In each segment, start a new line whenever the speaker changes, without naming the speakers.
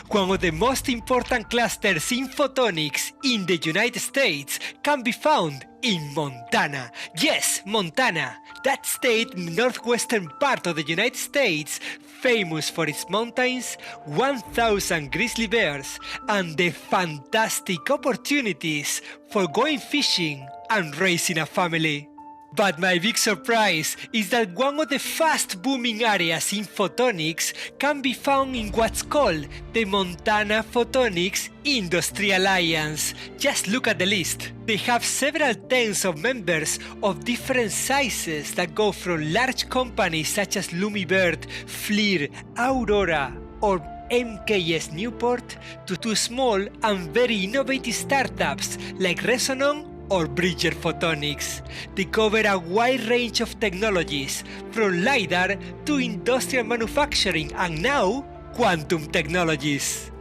One of the most important clusters in photonics in the United States can be found in Montana. Yes, Montana, that state in the northwestern part of the United States, famous for its mountains, 1,000 grizzly bears, and the fantastic opportunities for going fishing and raising a family. But my big surprise is that one of the fast booming areas in photonics can be found in what's called the Montana Photonics Industry Alliance. Just look at the list. They have several tens of members of different sizes that go from large companies such as LUMIBIRD, FLIR, Aurora, or MKS Newport to small and very innovative startups like Resonon or Bridger Photonics. They cover a wide range of technologies, from LiDAR to industrial manufacturing and now quantum technologies.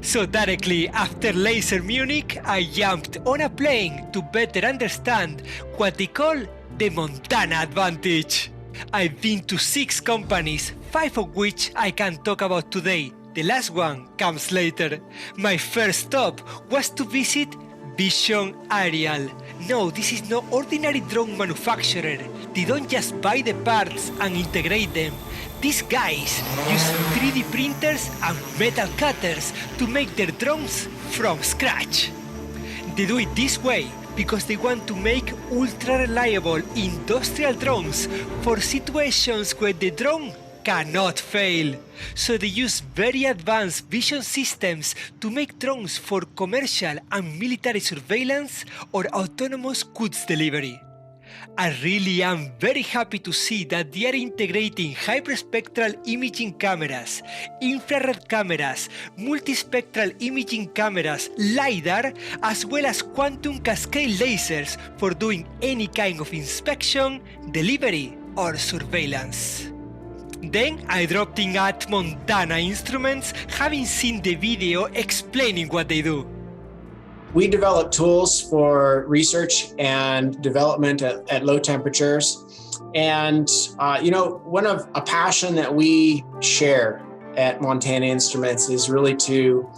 So directly after Laser Munich, I jumped on a plane to better understand what they call the Montana Advantage. I've been to 6 companies, 5 of which I can talk about today. The last one comes later. My first stop was to visit Vision Ariel. No, this is no ordinary drone manufacturer. They don't just buy the parts and integrate them. These guys use 3D printers and metal cutters to make their drones from scratch. They do it this way because they want to make ultra-reliable industrial drones for situations where the drone cannot fail. So they use very advanced vision systems to make drones for commercial and military surveillance or autonomous goods delivery. I really am very happy to see that they are integrating hyperspectral imaging cameras, infrared cameras, multispectral imaging cameras, LiDAR, as well as quantum cascade lasers for doing any kind of inspection, delivery, or surveillance. Then I dropped in at Montana Instruments, having seen the video explaining what they do.
We develop tools for research and development at low temperatures. And, a passion that we share at Montana Instruments is really to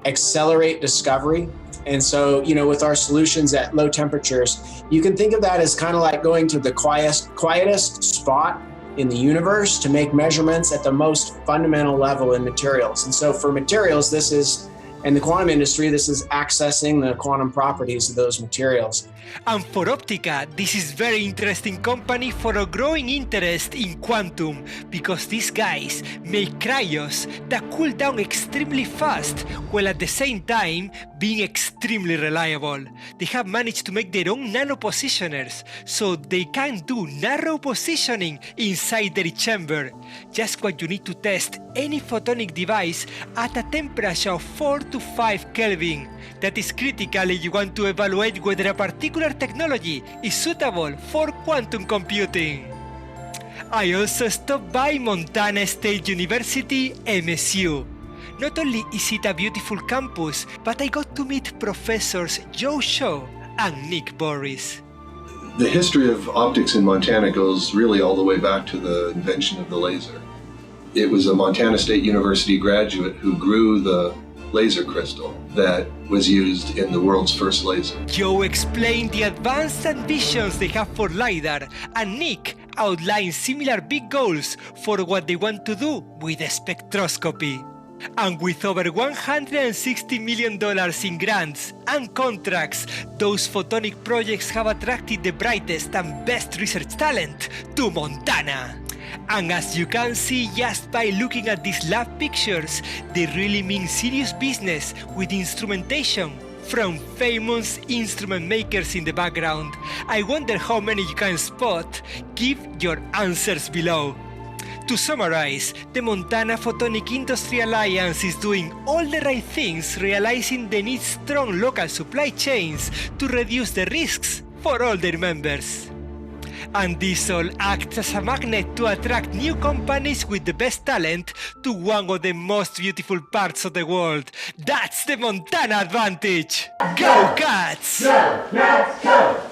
accelerate discovery. And so, with our solutions at low temperatures, you can think of that as kind of like going to the quietest spot in the universe to make measurements at the most fundamental level in materials. And so for materials, in the quantum industry, this is accessing the quantum properties of those materials.
And for Optica, this is very interesting company for a growing interest in quantum, because these guys make cryos that cool down extremely fast, while at the same time being extremely reliable. They have managed to make their own nano positioners, so they can do narrow positioning inside their chamber. Just what you need to test any photonic device at a temperature of 4 to 5 Kelvin. That is critical if you want to evaluate whether a particular technology is suitable for quantum computing. I also stopped by Montana State University, MSU. Not only is it a beautiful campus, but I got to meet professors Joe Shaw and Nick Boris.
The history of optics in Montana goes really all the way back to the invention of the laser. It was a Montana State University graduate who grew the laser crystal that was used in the world's first laser.
Joe explained the advanced ambitions they have for LiDAR, and Nick outlined similar big goals for what they want to do with spectroscopy. And with over $160 million in grants and contracts, those photonic projects have attracted the brightest and best research talent to Montana. And as you can see just by looking at these lab pictures, they really mean serious business with instrumentation from famous instrument makers in the background. I wonder how many you can spot. Give your answers below. To summarize, the Montana Photonics Industry Alliance is doing all the right things, realizing they need strong local supply chains to reduce the risks for all their members. And this all acts as a magnet to attract new companies with the best talent to one of the most beautiful parts of the world. That's the Montana Advantage! Go Cats!
Go Cats, go!